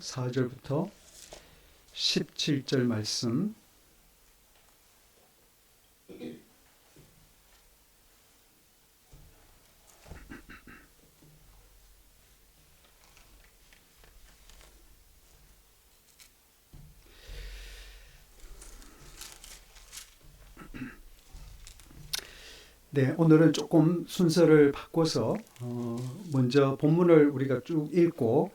4절부터 17절 말씀. 네, 오늘은 조금 순서를 바꿔서 먼저 본문을 우리가 쭉 읽고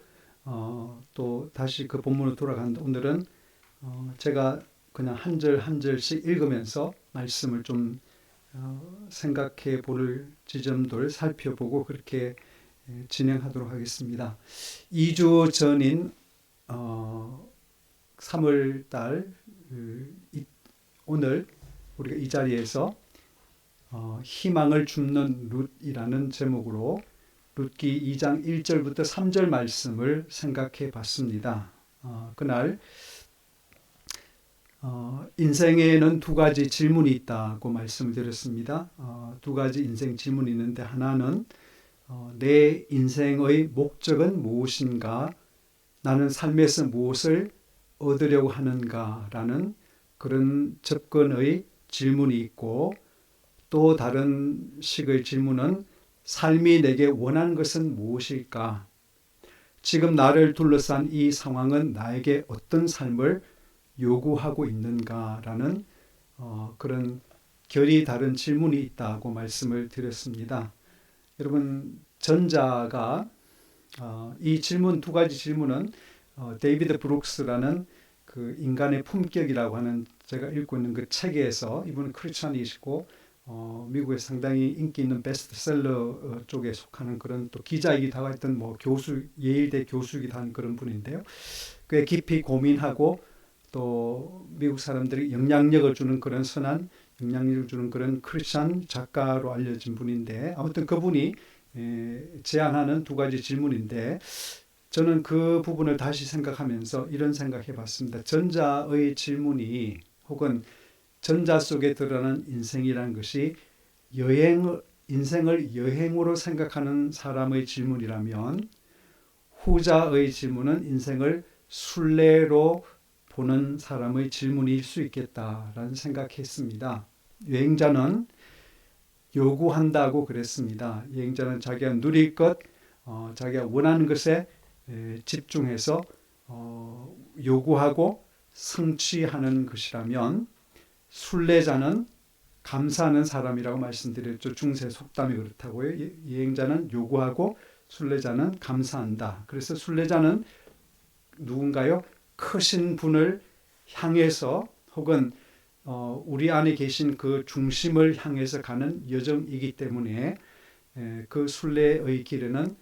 또 다시 그 본문으로 돌아가는데, 오늘은 제가 그냥 한 절 한 절씩 읽으면서 말씀을 좀 생각해 볼 지점들 살펴보고 그렇게 진행하도록 하겠습니다. 2주 전인 3월 달 오늘 우리가 이 자리에서 희망을 줍는 룻이라는 제목으로 룻기 2장 1절부터 3절 말씀을 생각해 봤습니다. 그날 인생에는 두 가지 질문이 있다고 말씀을 드렸습니다. 두 가지 인생 질문이 있는데, 하나는 내 인생의 목적은 무엇인가, 나는 삶에서 무엇을 얻으려고 하는가라는 그런 접근의 질문이 있고, 또 다른 식의 질문은 삶이 내게 원하는 것은 무엇일까? 지금 나를 둘러싼 이 상황은 나에게 어떤 삶을 요구하고 있는가라는 그런 결이 다른 질문이 있다고 말씀을 드렸습니다. 여러분, 전자가 이 질문, 두 가지 질문은 데이비드 브룩스라는 그 인간의 품격이라고 하는, 제가 읽고 있는 그 책에서, 이분은 크리스찬이시고 미국에 상당히 인기 있는 베스트셀러 쪽에 속하는 그런 또 기자이기도 하고 하여튼 뭐 교수, 예일대 교수이기도 한 그런 분인데요. 꽤 깊이 고민하고 또 미국 사람들이 영향력을 주는 그런 선한 영향력을 주는 그런 크리스찬 작가로 알려진 분인데, 아무튼 그분이 제안하는 두 가지 질문인데, 저는 그 부분을 다시 생각하면서 이런 생각해 봤습니다. 전자의 질문이, 혹은 전자 속에 드러나는 인생이라는 것이 인생을 여행으로 생각하는 사람의 질문이라면, 후자의 질문은 인생을 순례로 보는 사람의 질문일 수 있겠다라는 생각했습니다. 여행자는 요구한다고 그랬습니다. 여행자는 자기가 누릴 것, 자기가 원하는 것에 집중해서 요구하고 성취하는 것이라면, 순례자는 감사하는 사람이라고 말씀드렸죠. 중세 속담이 그렇다고요. 여행자는 요구하고 순례자는 감사한다. 그래서 순례자는 누군가요? 크신 분을 향해서, 혹은 우리 안에 계신 그 중심을 향해서 가는 여정이기 때문에 그 순례의 길에는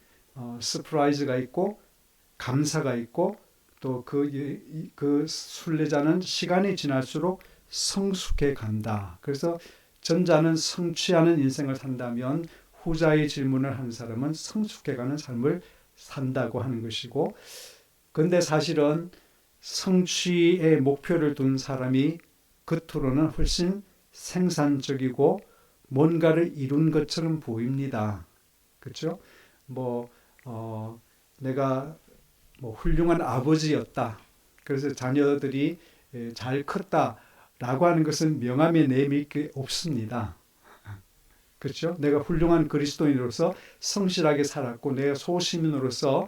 서프라이즈가 있고 감사가 있고, 또 그 순례자는 시간이 지날수록 성숙해 간다. 그래서 전자는 성취하는 인생을 산다면, 후자의 질문을 하는 사람은 성숙해가는 삶을 산다고 하는 것이고, 그런데 사실은 성취의 목표를 둔 사람이 겉으로는 훨씬 생산적이고 뭔가를 이룬 것처럼 보입니다. 그렇죠? 내가 훌륭한 아버지였다, 그래서 자녀들이 잘 컸다라고 하는 것은 명함에 내밀 게 없습니다. 그렇죠? 내가 훌륭한 그리스도인으로서 성실하게 살았고, 내가 소시민으로서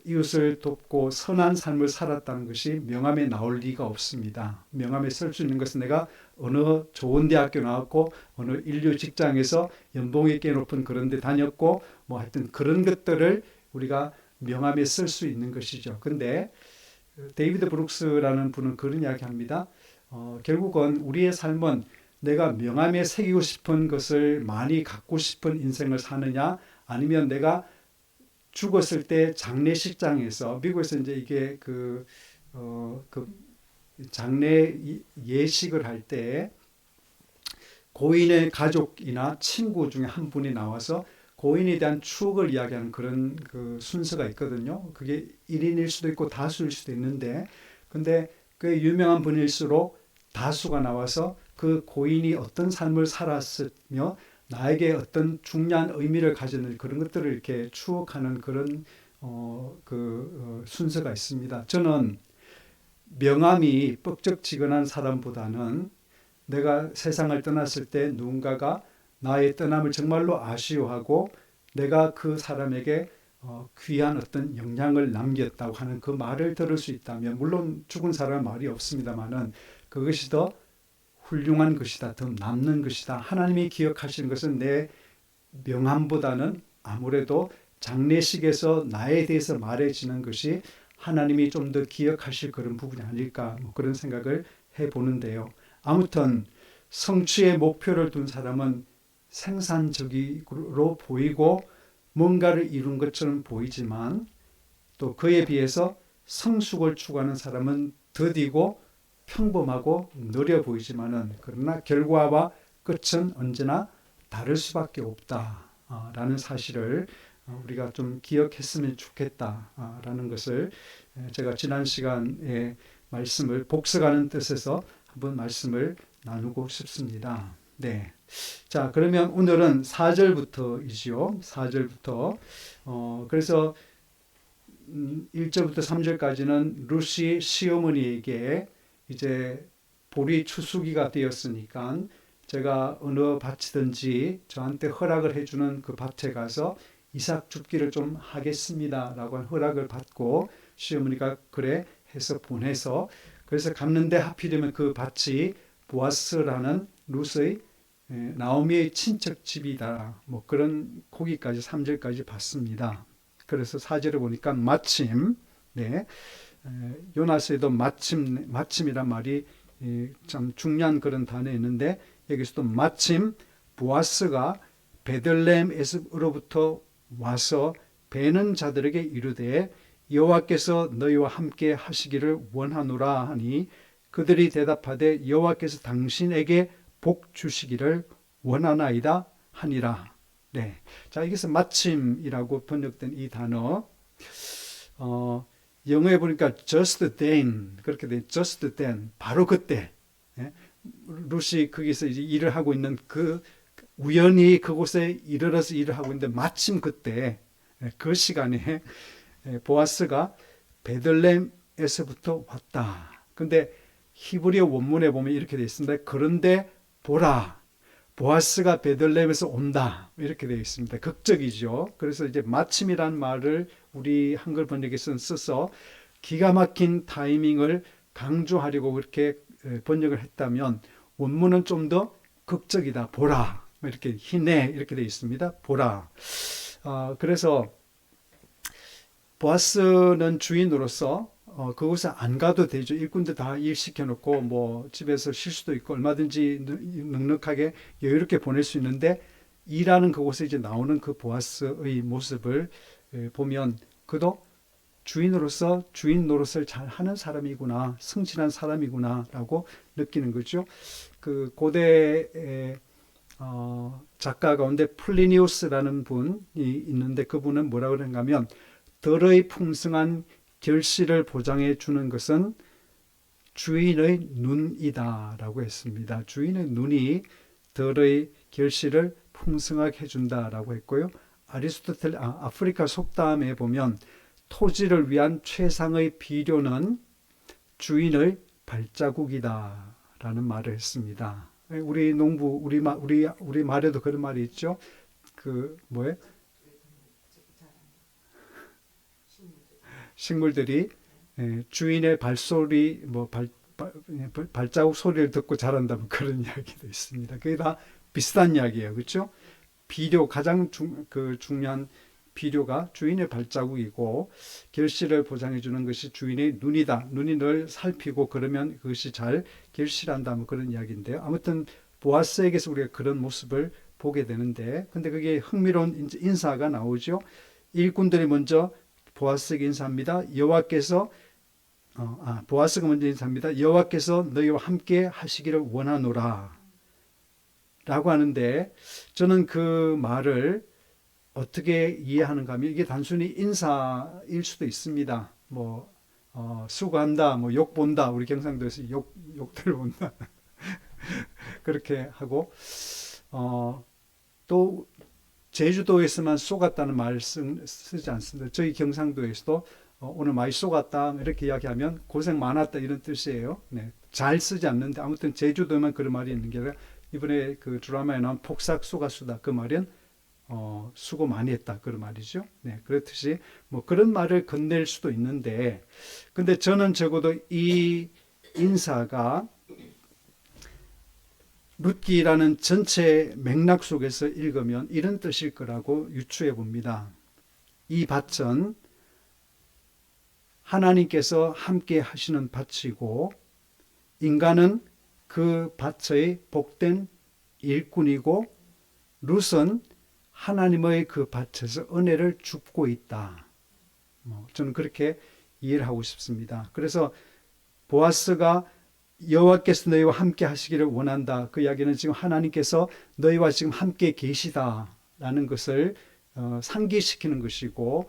이웃을 돕고 선한 삶을 살았다는 것이 명함에 나올 리가 없습니다. 명함에 쓸 수 있는 것은 내가 어느 좋은 대학교 나왔고, 어느 인류 직장에서 연봉이 꽤 높은 그런 데 다녔고, 하여튼 그런 것들을 우리가 명함에 쓸 수 있는 것이죠. 근데 데이비드 브룩스라는 분은 그런 이야기 합니다. 결국은 우리의 삶은 내가 명함에 새기고 싶은 것을 많이 갖고 싶은 인생을 사느냐, 아니면 내가 죽었을 때 장례식장에서, 미국에서 이제 이게 그 장례 예식을 할 때 고인의 가족이나 친구 중에 한 분이 나와서 고인에 대한 추억을 이야기하는 그런 그 순서가 있거든요. 그게 1인일 수도 있고 다수일 수도 있는데, 근데 꽤 유명한 분일수록 다수가 나와서 그 고인이 어떤 삶을 살았으며 나에게 어떤 중요한 의미를 가지는 그런 것들을 이렇게 추억하는 그런 순서가 있습니다. 저는 명함이 뻑적지근한 사람보다는 내가 세상을 떠났을 때 누군가가 나의 떠남을 정말로 아쉬워하고 내가 그 사람에게 귀한 어떤 영향을 남겼다고 하는 그 말을 들을 수 있다면, 물론 죽은 사람은 말이 없습니다만은 그것이 더 훌륭한 것이다, 더 남는 것이다. 하나님이 기억하시는 것은 내 명함보다는 아무래도 장례식에서 나에 대해서 말해지는 것이 하나님이 좀 더 기억하실 그런 부분이 아닐까, 그런 생각을 해보는데요. 아무튼 성취의 목표를 둔 사람은 생산적으로 보이고 뭔가를 이룬 것처럼 보이지만, 또 그에 비해서 성숙을 추구하는 사람은 더디고 평범하고 느려 보이지만은, 그러나 결과와 끝은 언제나 다를 수밖에 없다라는 사실을 우리가 좀 기억했으면 좋겠다라는 것을 제가 지난 시간에 말씀을 복습하는 뜻에서 한번 말씀을 나누고 싶습니다. 네. 자, 그러면 오늘은 4절부터이지요. 4절부터. 그래서 1절부터 3절까지는 루시 시어머니에게 이제 보리 추수기가 되었으니까 제가 어느 밭이든지 저한테 허락을 해주는 그 밭에 가서 이삭 줍기를 좀 하겠습니다라고 허락을 받고 시어머니가 그래 해서 보내서, 그래서 갔는데 하필이면 그 밭이 보아스라는 룻의 나오미의 친척 집이다. 뭐 그런 거기까지 3절까지 봤습니다. 그래서 4절에 보니까 마침, 네, 요나스에도 마침이란 말이 참 중요한 그런 단어에 있는데, 여기서도 마침 보아스가 베들레헴에서로부터 와서 베는 자들에게 이르되 여호와께서 너희와 함께 하시기를 원하노라 하니 그들이 대답하되 여호와께서 당신에게 복 주시기를 원하나이다 하니라. 네. 자, 여기서 마침이라고 번역된 이 단어, 영어에 보니까 just then, 그렇게 돼, just then, 바로 그때. 예? 룻이 거기서 이제 일을 하고 있는 우연히 그곳에 이르러서 일을 하고 있는데 마침 그때, 그 시간에 보아스가 베들레헴에서부터 왔다. 근데 히브리어 원문에 보면 이렇게 되어 있습니다. 그런데 보라, 보아스가 베들레헴에서 온다. 이렇게 되어 있습니다. 극적이죠. 그래서 이제 마침이란 말을 우리 한글 번역에서는 써서 기가 막힌 타이밍을 강조하려고 그렇게 번역을 했다면, 원문은 좀 더 극적이다. 보라. 이렇게 희내 이렇게 되어 있습니다. 보라. 그래서 보아스는 주인으로서 그곳에 안 가도 되죠. 일꾼들 다 일 시켜놓고 뭐 집에서 쉴 수도 있고 얼마든지 넉넉하게 여유롭게 보낼 수 있는데, 일하는 그곳에 이제 나오는 그 보아스의 모습을 보면 그도 주인으로서 주인 노릇을 잘 하는 사람이구나, 성실한 사람이구나라고 느끼는 거죠. 그 고대 작가 가운데 플리니우스라는 분이 있는데, 그분은 뭐라고 그러는가 하면 덜의 풍성한 결실을 보장해 주는 것은 주인의 눈이다라고 했습니다. 주인의 눈이 덜의 결실을 풍성하게 해준다라고 했고요. 아리스토텔 아프리카 속담에 보면 토지를 위한 최상의 비료는 주인의 발자국이다라는 말을 했습니다. 우리 농부 우리 말에도 그런 말이 있죠. 그 뭐예요? 식물들이 주인의 발소리, 발자국 소리를 듣고 자란다면 그런 이야기도 있습니다. 그게 다 비슷한 이야기예요, 그렇죠? 비료, 가장 중요한 비료가 주인의 발자국이고, 결실을 보장해 주는 것이 주인의 눈이다. 눈이 늘 살피고 그러면 그것이 잘 결실한다, 그런 이야기인데요. 아무튼 보아스에게서 우리가 그런 모습을 보게 되는데, 근데 그게 흥미로운 인사가 나오죠. 일꾼들이 먼저 보아스에게 인사합니다. 보아스가 먼저 인사합니다. 여호와께서 너희와 함께 하시기를 원하노라 라고 하는데, 저는 그 말을 어떻게 이해하는가 하면 이게 단순히 인사일 수도 있습니다. 수고한다, 욕 본다, 우리 경상도에서 욕들 본다 그렇게 하고, 또 제주도에서만 쏘갔다는 말 쓰지 않습니다. 저희 경상도에서도 오늘 많이 쏘갔다 이렇게 이야기하면 고생 많았다 이런 뜻이에요. 네, 잘 쓰지 않는데 아무튼 제주도에만 그런 말이 있는 게 아니라 이번에 그 드라마에 나온 폭삭 쏘가수다 그 말은 수고 많이 했다 그런 말이죠. 네, 그렇듯이 뭐 그런 말을 건넬 수도 있는데 근데 저는 적어도 이 인사가 룻기라는 전체 맥락 속에서 읽으면 이런 뜻일 거라고 유추해 봅니다. 이 밭은 하나님께서 함께 하시는 밭이고 인간은 그 밭의 복된 일꾼이고 룻은 하나님의 그 밭에서 은혜를 줍고 있다. 저는 그렇게 이해를 하고 싶습니다. 그래서 보아스가 여호와께서 너희와 함께 하시기를 원한다. 그 이야기는 지금 하나님께서 너희와 지금 함께 계시다라는 것을 상기시키는 것이고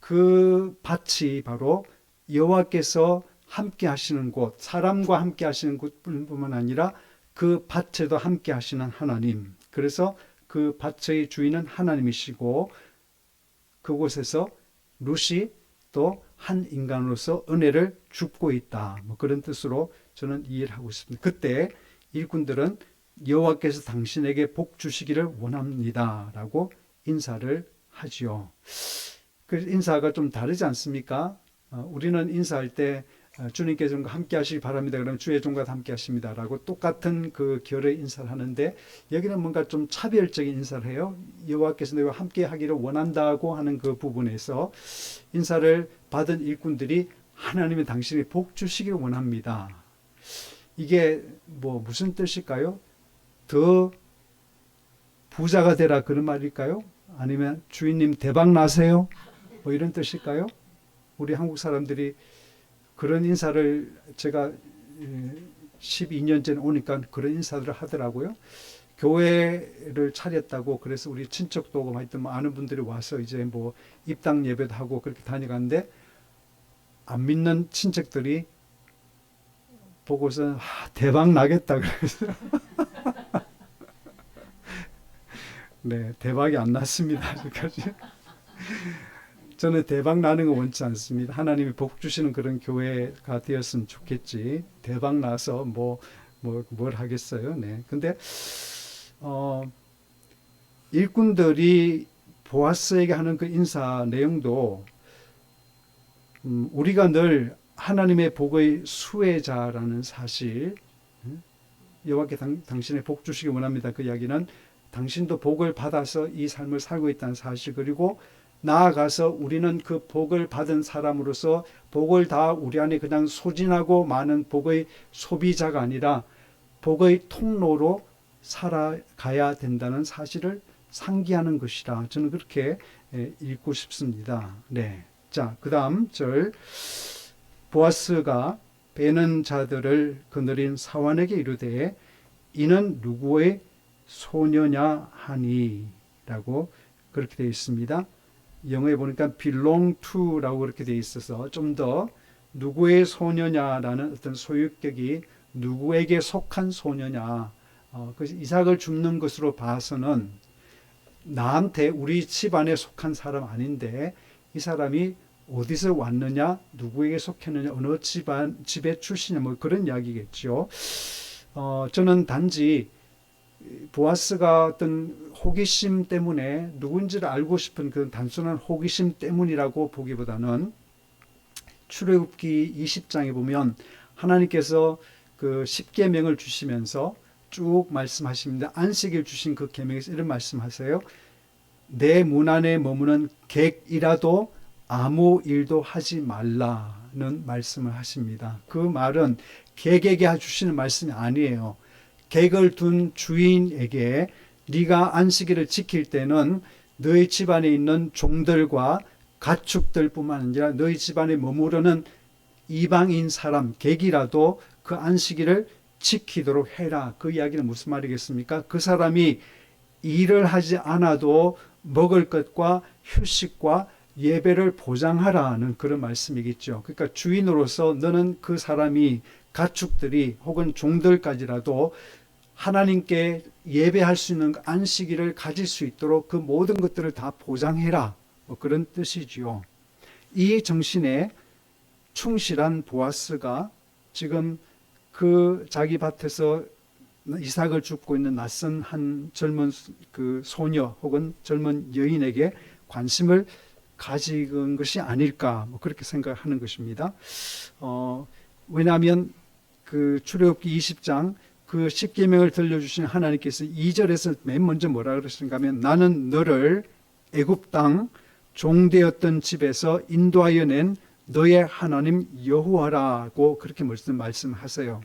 그 밭이 바로 여호와께서 함께 하시는 곳, 사람과 함께 하시는 곳뿐만 아니라 그 밭에도 함께 하시는 하나님. 그래서 그 밭의 주인은 하나님이시고 그곳에서 룻이 또 한 인간으로서 은혜를 줍고 있다. 뭐 그런 뜻으로 저는 이해를 하고 있습니다. 그때 일꾼들은 여호와께서 당신에게 복 주시기를 원합니다라고 인사를 하지요. 그 인사가 좀 다르지 않습니까? 우리는 인사할 때 주님께서 함께 하시기 바랍니다. 그러면 주의 종과 함께 하십니다. 라고 똑같은 그 결의 인사를 하는데 여기는 뭔가 좀 차별적인 인사를 해요. 여호와께서 너희와 함께 하기를 원한다고 하는 그 부분에서 인사를 받은 일꾼들이 하나님의 당신이 복 주시기를 원합니다. 이게 뭐 무슨 뜻일까요? 더 부자가 되라 그런 말일까요? 아니면 주인님 대박 나세요? 뭐 이런 뜻일까요? 우리 한국 사람들이 그런 인사를 제가 12년 전에 오니까 그런 인사들을 하더라고요. 교회를 차렸다고 그래서 우리 친척도 오고 하여튼 뭐 아는 분들이 와서 이제 뭐 입당 예배도 하고 그렇게 다녀갔는데 안 믿는 친척들이 보고서 대박 나겠다 그래서 네, 대박이 안 났습니다. 아직까지. 저는 대박 나는 거 원치 않습니다. 하나님이 복 주시는 그런 교회가 되었으면 좋겠지. 대박 나서 뭘 하겠어요. 네. 근데 일꾼들이 보아스에게 하는 그 인사 내용도 우리가 늘 하나님의 복의 수혜자라는 사실, 여호와께 당신의 복 주시기 원합니다. 그 이야기는 당신도 복을 받아서 이 삶을 살고 있다는 사실, 그리고 나아가서 우리는 그 복을 받은 사람으로서 복을 다 우리 안에 그냥 소진하고 많은 복의 소비자가 아니라 복의 통로로 살아가야 된다는 사실을 상기하는 것이라 저는 그렇게 읽고 싶습니다. 네. 자, 그 다음 절. 보아스가 베는 자들을 거느린 사환에게 이르되 이는 누구의 소녀냐 하니 라고 그렇게 되어 있습니다. 영어에 보니까 belong to라고 그렇게 되어 있어서 좀 더 누구의 소녀냐라는 어떤 소유격이 누구에게 속한 소녀냐, 그래서 이삭을 줍는 것으로 봐서는 나한테 우리 집안에 속한 사람 아닌데 이 사람이 어디서 왔느냐, 누구에게 속했느냐, 어느 집의 출신이냐, 뭐 그런 이야기겠죠. 저는 단지 보아스가 어떤 호기심 때문에 누군지를 알고 싶은 그 단순한 호기심 때문이라고 보기보다는 출애굽기 20장에 보면 하나님께서 그 10계명을 주시면서 쭉 말씀하십니다. 안식일 주신 그 계명에서 이런 말씀하세요. 내 문 안에 머무는 객이라도 아무 일도 하지 말라는 말씀을 하십니다. 그 말은 객에게 주시는 말씀이 아니에요. 객을 둔 주인에게 네가 안식일을 지킬 때는 너희 집안에 있는 종들과 가축들뿐만 아니라 너희 집안에 머무르는 이방인 사람, 객이라도 그 안식일을 지키도록 해라. 그 이야기는 무슨 말이겠습니까? 그 사람이 일을 하지 않아도 먹을 것과 휴식과 예배를 보장하라는 그런 말씀이겠죠. 그러니까 주인으로서 너는 그 사람이 가축들이 혹은 종들까지라도 하나님께 예배할 수 있는 안식일을 가질 수 있도록 그 모든 것들을 다 보장해라. 뭐 그런 뜻이지요. 이 정신에 충실한 보아스가 지금 그 자기 밭에서 이삭을 줍고 있는 낯선 한 젊은 그 소녀 혹은 젊은 여인에게 관심을 가진 것이 아닐까, 뭐 그렇게 생각하는 것입니다. 왜냐하면 그 출애굽기 20장 그 십계명을 들려주신 하나님께서 2절에서 맨 먼저 뭐라 그러시는가 하면 나는 너를 애굽 땅 종되었던 집에서 인도하여 낸 너의 하나님 여호와라고 그렇게 말씀하세요.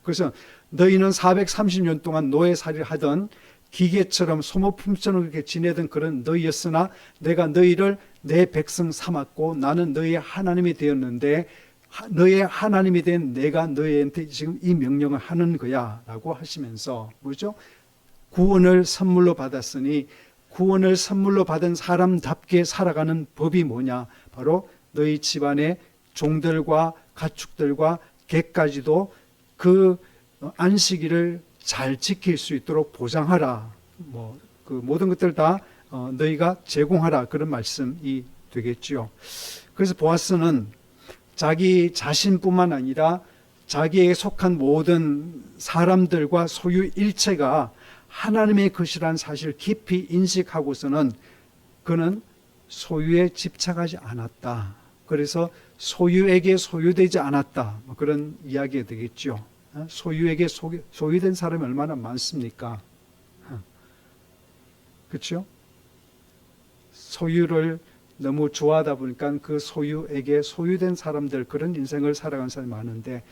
그래서 너희는 430년 동안 노예살이를 하던 기계처럼 소모품처럼 그렇게 지내던 그런 너희였으나 내가 너희를 내 백성 삼았고 나는 너희의 하나님이 되었는데 너의 하나님이 된 내가 너희한테 지금 이 명령을 하는 거야 라고 하시면서 뭐죠? 구원을 선물로 받았으니 구원을 선물로 받은 사람답게 살아가는 법이 뭐냐? 바로 너희 집안의 종들과 가축들과 개까지도 그 안식일을 잘 지킬 수 있도록 보장하라. 뭐 그 모든 것들 다 너희가 제공하라. 그런 말씀이 되겠지요. 그래서 보아스는 자기 자신뿐만 아니라 자기에게 속한 모든 사람들과 소유 일체가 하나님의 것이라는 사실을 깊이 인식하고서는 그는 소유에 집착하지 않았다. 그래서 소유에게 소유되지 않았다. 뭐 그런 이야기가 되겠죠. 소유에게 소유된 사람이 얼마나 많습니까? 그렇죠? 소유를 너무 좋아하다 보니까 그 소유에게 소유된 사람들, 그런 인생을 살아가는 사람이 많은데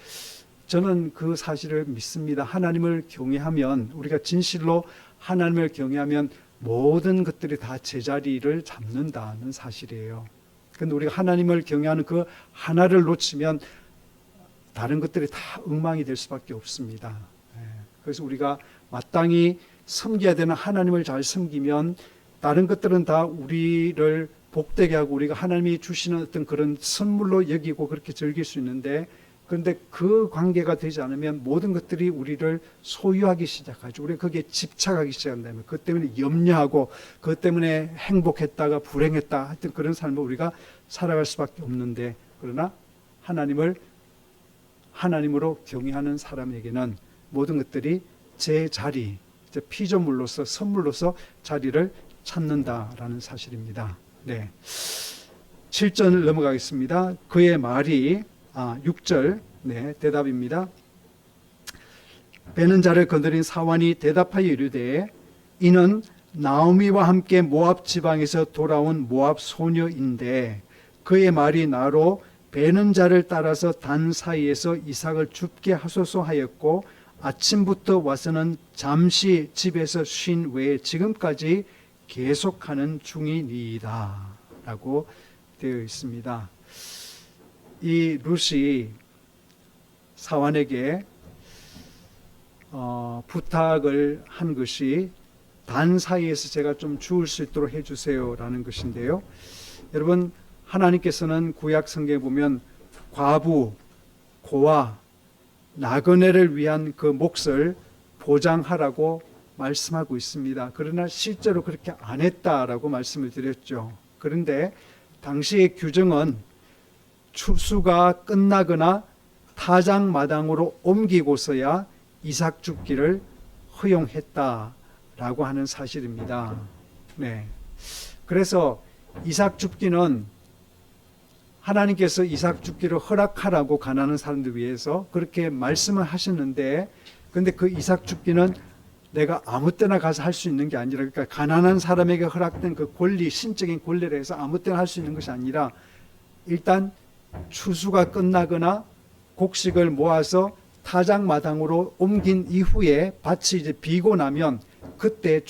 저는 그 사실을 믿습니다. 하나님을 경외하면, 우리가 진실로 하나님을 경외하면 모든 것들이 다 제자리를 잡는다는 사실이에요. 그런데 우리가 하나님을 경외하는 그 하나를 놓치면 다른 것들이 다 엉망이 될 수밖에 없습니다. 그래서 우리가 마땅히 섬겨야 되는 하나님을 잘 섬기면 다른 것들은 다 우리를 복되게 하고 우리가 하나님이 주시는 어떤 그런 선물로 여기고 그렇게 즐길 수 있는데, 그런데 그 관계가 되지 않으면 모든 것들이 우리를 소유하기 시작하죠. 우리가 거기에 집착하기 시작한다면 그것 때문에 염려하고 그것 때문에 행복했다가 불행했다 하여튼 그런 삶을 우리가 살아갈 수밖에 없는데, 그러나 하나님으로 경외하는 사람에게는 모든 것들이 제 자리, 피조물로서 선물로서 자리를 찾는다라는 사실입니다. 네. 7절을 넘어가겠습니다. 그의 말이 6절 네, 대답입니다. 베는 자를 거느린 사환이 대답하여 이르되 이는 나오미와 함께 모압 지방에서 돌아온 모압 소녀인데 그의 말이 나로 베는 자를 따라서 단 사이에서 이삭을 줍게 하소서 하였고 아침부터 와서는 잠시 집에서 쉰 외에 지금까지 계속하는 중이니이다 라고 되어 있습니다. 이 룻이 사환에게 부탁을 한 것이 단 사이에서 제가 좀 주울 수 있도록 해주세요 라는 것인데요. 여러분, 하나님께서는 구약 성경에 보면 과부, 고아, 나그네를 위한 그 몫을 보장하라고 말씀하고 있습니다. 그러나 실제로 그렇게 안 했다라고 말씀을 드렸죠. 그런데 당시의 규정은 추수가 끝나거나 타작마당으로 옮기고서야 이삭 줍기를 허용했다라고 하는 사실입니다. 네. 그래서 이삭 줍기는 하나님께서 이삭 줍기를 허락하라고 가난한 사람들 위해서 그렇게 말씀을 하셨는데, 근데 그 이삭 줍기는 내가 아무 때나 가서 할 수 있는 게 아니라, 그러니까 가난한 사람에게 허락된 그 권리, 신적인 권리를 해서 아무 때나 할 수 있는 것이 아니라 일단 추수가 끝나거나 곡식을 모아서 타작마당으로 옮긴 이후에 밭이 이제 비고 나면 그때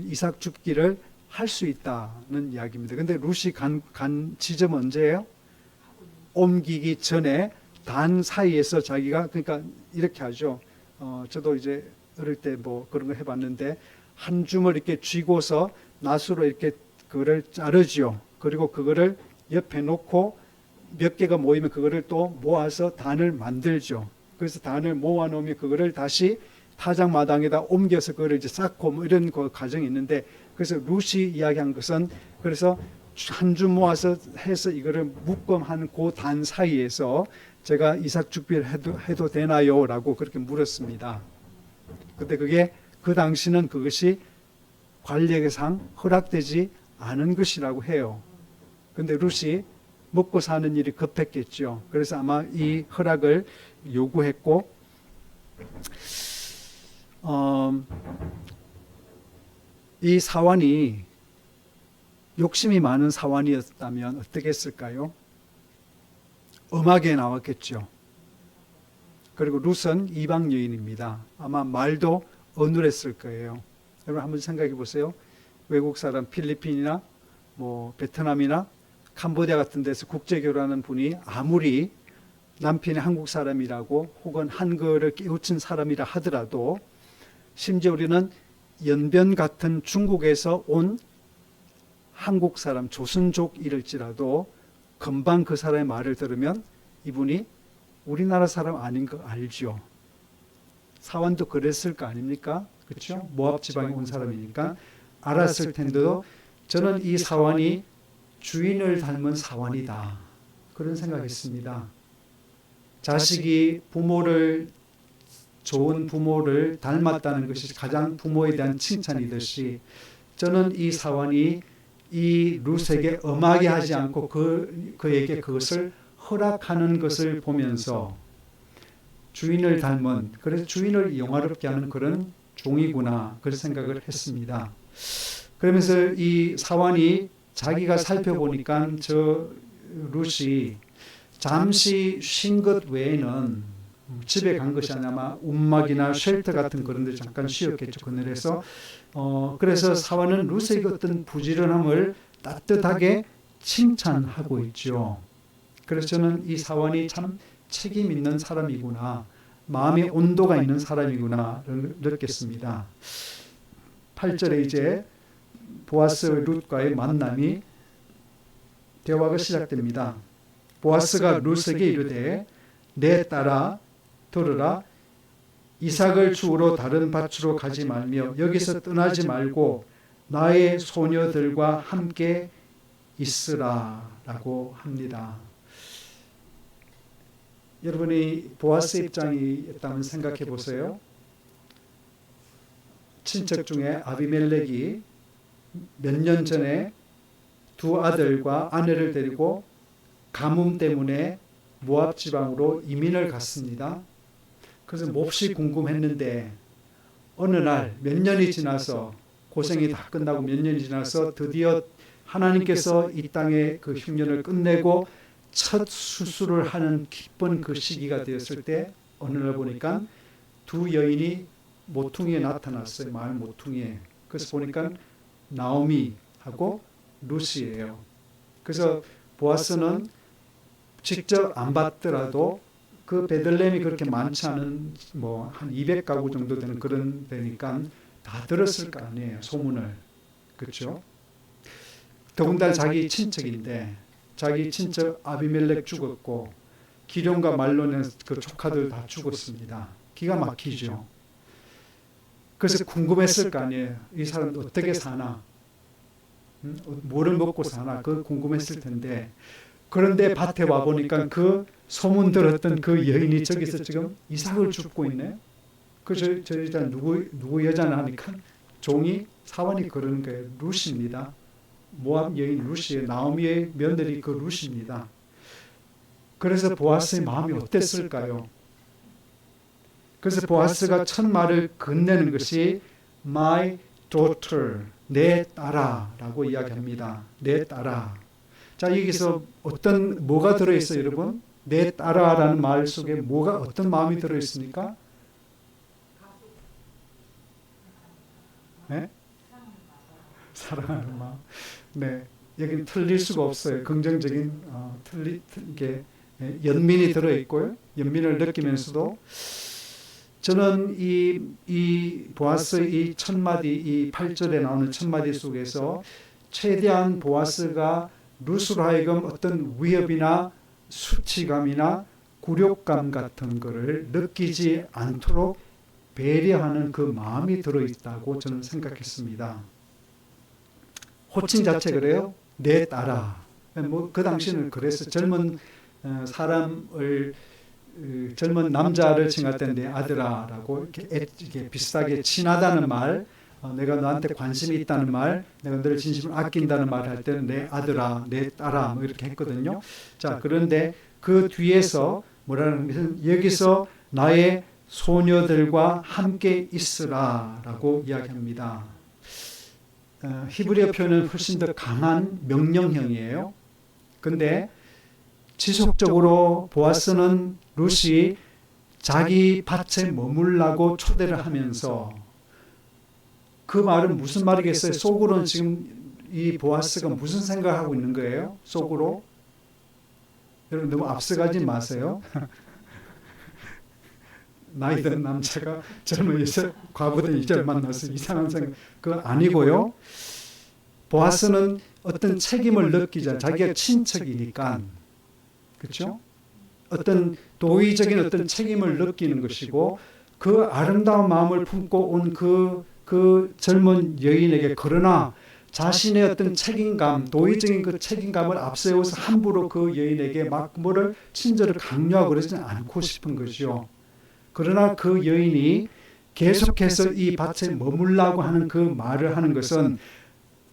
이삭 줍기를 할 수 있다는 이야기입니다. 근데 룻이 간 지점 언제예요? 옮기기 전에 단 사이에서 자기가, 그러니까 이렇게 하죠. 저도 이제 어릴 때 뭐 그런 거 해봤는데 한 줌을 이렇게 쥐고서 낫으로 이렇게 그거를 자르지요. 그리고 그거를 옆에 놓고 몇 개가 모이면 그거를 또 모아서 단을 만들죠. 그래서 단을 모아 놓으면 그거를 다시 타작마당에다 옮겨서 그걸 이제 쌓고 뭐 이런 그 과정이 있는데, 그래서 룻이 이야기한 것은, 그래서 한 주 모아서 해서 이거를 묶음한 그 단 사이에서 제가 이삭 축비를 해도 되나요? 라고 그렇게 물었습니다. 근데 그게 그 당시는 그것이 관례상 허락되지 않은 것이라고 해요. 근데 룻이 먹고 사는 일이 급했겠죠. 그래서 아마 이 허락을 요구했고, 이 사환이 욕심이 많은 사환이었다면 어떻게 했을까요? 엄하게 나왔겠죠. 그리고 룻은 이방 여인입니다. 아마 말도 어눌했을 거예요. 여러분 한번 생각해 보세요. 외국 사람 필리핀이나 뭐 베트남이나 캄보디아 같은 데서 국제 결혼하는 분이 아무리 남편이 한국 사람이라고 혹은 한글을 깨우친 사람이라 하더라도, 심지어 우리는 연변 같은 중국에서 온 한국 사람 조선족일지라도 금방 그 사람의 말을 들으면 이분이 우리나라 사람 아닌 거 알죠. 사환도 그랬을 거 아닙니까? 그렇죠? 모압 지방에 온 사람이니까 알았을 텐데도 저는 이 사환이 주인을 닮은 사환이다, 그런 생각했습니다. 자식이 좋은 부모를 닮았다는 것이 가장 부모에 대한 칭찬이듯이, 저는 이 사환이 이 룻에게 엄하게 하지 않고 그에게 그것을 허락하는 것을 보면서 주인을 닮은, 그래서 주인을 영화롭게 하는 그런 종이구나, 그런 생각을 했습니다. 그러면서 이 사환이 자기가 살펴보니까 저 룻이 잠시 쉰 것 외에는 집에 간 것이 아마 움막이나 쉘터 같은 그런 데 잠깐 쉬었겠죠, 그늘에서. 그래서 사환은 룻의 어떤 부지런함을 따뜻하게 칭찬하고 있죠. 그래서 저는 이 사환이 참 책임 있는 사람이구나, 마음의 온도가 있는 사람이구나를 느꼈습니다. 8절에 이제 보아스와 룻과의 만남이, 대화가 시작됩니다. 보아스가 룻에게 이르되 내 딸아 들으라, 이삭을 주우러 다른 밭으로 가지 말며 여기서 떠나지 말고 나의 소녀들과 함께 있으라 라고 합니다. 여러분이 보아스 입장이었다면 생각해 보세요. 친척 중에 아비멜렉이 몇 년 전에 두 아들과 아내를 데리고 가뭄 때문에 모압 지방으로 이민을 갔습니다. 그래서 몹시 궁금했는데 어느 날 몇 년이 지나서, 고생이 다 끝나고 몇 년이 지나서 드디어 하나님께서 이 땅의 그 흉년을 끝내고 첫 수술을 하는 기쁜 그 시기가 되었을 때, 어느 날 보니까 두 여인이 모퉁이에 나타났어요. 마을 모퉁이에. 그래서 보니까 나오미하고 룻이에요. 그래서 보아스는 직접 안 봤더라도 그 베들레헴이 그렇게 많지 않은 뭐 한 200가구 정도 되는 그런 데니까 다 들었을 거 아니에요, 소문을. 그렇죠? 더군다나 자기 친척인데, 자기 친척 아비멜렉 죽었고 기럯과 말론의 그 조카들 다 죽었습니다. 기가 막히죠. 그래서 궁금했을 거 아니에요. 이 사람 어떻게 사나, 뭐를 먹고 사나, 그 궁금했을 텐데, 그런데 밭에 와 보니까 그 소문 들었던 그 여인이 저기서 지금 이삭을 줍고 있네. 저 여자 누구 여자나 하니까 종이 사환이 그러는 거예요. 룻입니다. 모압 여인 룻이에요. 나오미의 며느리 그 룻입니다. 그래서 보아스의 마음이 어땠을까요? 그래서 보아스가 첫 말을 건네는 것이 My daughter, 내 딸아라고 이야기합니다. 내 딸아. 자, 여기서 뭐가 들어있어요, 여러분? 내 딸아라는 말 속에 어떤 마음이 들어있습니까? 네? 사랑하는 마음. 네, 여기는 틀릴 수가 없어요. 긍정적인 이게 연민이 들어있고요. 연민을 느끼면서도 저는 이 보아스의 이 첫 마디, 이 8절에 나오는 첫 마디 속에서 최대한 보아스가 룻으로 하여금 어떤 위협이나 수치감이나 굴욕감 같은 것을 느끼지 않도록 배려하는 그 마음이 들어있다고 저는 생각했습니다. 호칭 자체 그래요. 내 딸아. 그 당시는 그래서 젊은 사람을 젊은 남자를 칭할 때 내 아들아라고 이렇게 비슷하게 친하다는 말, 내가 너한테 관심이 있다는 말, 내가 너를 진심으로 아낀다는 말 할 때는 내 아들아, 내 딸아 이렇게 했거든요. 자, 그런데 그 뒤에서 뭐라는 것은 여기서 나의 소녀들과 함께 있으라라고 이야기합니다. 히브리어 표현은 훨씬 더 강한 명령형이에요. 근데 지속적으로 보아스는 룻이 자기 밭에 머물라고 초대를 하면서 그 말은 무슨 말이겠어요? 속으로는 지금 이 보아스가 무슨 생각하고 있는 거예요? 속으로? 여러분 너무 앞서가지 마세요. 나이 든 남자가 젊은 여자 과부된 여자를 만나서 이상한 생각 그건 아니고요. 보아스는 어떤 책임을 느끼자. 자기가 친척이니까 그렇죠? 어떤 도의적인 어떤 책임을 느끼는 것이고 그 아름다운 마음을 품고 온 그 젊은 여인에게 그러나 자신의 어떤 책임감, 도의적인 그 책임감을 앞세워서 함부로 그 여인에게 막 뭐를 친절을 강요하고 그러지는 않고 싶은 것이요. 그러나 그 여인이 계속해서 이 밭에 머물라고 하는 그 말을 하는 것은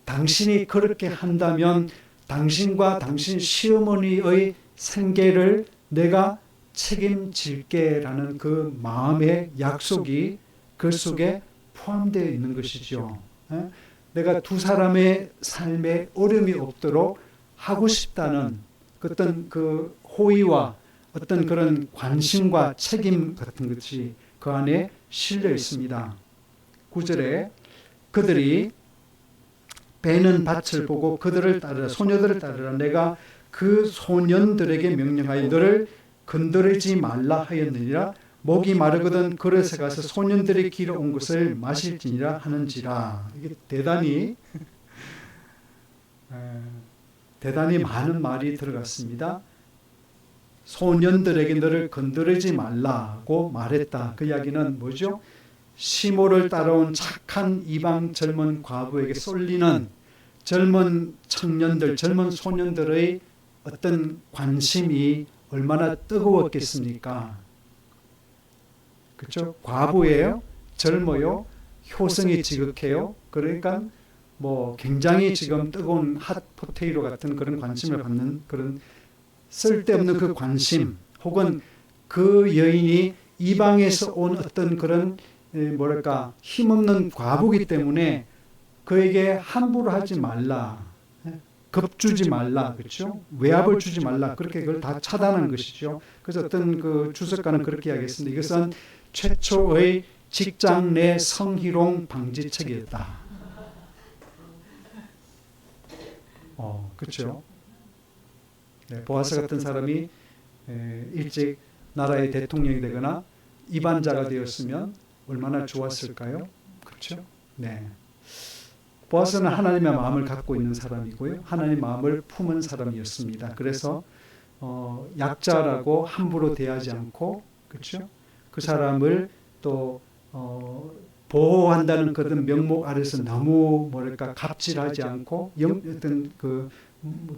당신이 그렇게 한다면 당신과 당신 시어머니의 생계를 내가 책임질게라는 그 마음의 약속이 그 속에 포함되어 있는 것이죠. 내가 두 사람의 삶에 어려움이 없도록 하고 싶다는 어떤 그 호의와 어떤 그런 관심과 책임 같은 것이 그 안에 실려 있습니다. 9절에 그들이 베는 밭을 보고 그들을 따르라 소녀들을 따르라 내가 그 소년들에게 명령하여 너를 건드리지 말라 하였느니라 목이 마르거든 그릇에 가서 소년들이 길어온 것을 마실지니라 하는지라. 이게 대단히 많은 말이 들어갔습니다. 소년들에게 너를 건드리지 말라고 말했다. 그 이야기는 뭐죠? 시모를 따라온 착한 이방 젊은 과부에게 쏠리는 젊은 청년들, 젊은 소년들의 어떤 관심이 얼마나 뜨거웠겠습니까? 그렇죠? 과부예요, 젊어요, 효성이 지극해요. 그러니까 뭐 굉장히 지금 뜨거운 핫 포테이토 같은 그런 관심을 받는 그런 쓸데없는 그 관심 혹은 그 여인이 이방에서 온 어떤 그런 뭐랄까 힘없는 과부이기 때문에 그에게 함부로 하지 말라, 겁주지 말라, 그렇죠? 외압을 주지 말라, 그렇게 그걸 다 차단하는 것이죠. 그래서 어떤 그 주석가는 그렇게 이야기했습니다. 이것은 최초의 직장 내 성희롱 방지책이었다. 그렇죠. 네, 보아스 같은 사람이 일찍 나라의 대통령이 되거나 이반자가 되었으면 얼마나 좋았을까요? 그렇죠. 네. 보아스는 하나님의 마음을 갖고 있는 사람이고요. 하나님의 마음을 품은 사람이었습니다. 그래서 약자라고 함부로 대하지 않고, 그렇죠? 그 사람을 또 보호한다는 그런 명목 아래서 너무 뭐랄까 갑질하지 않고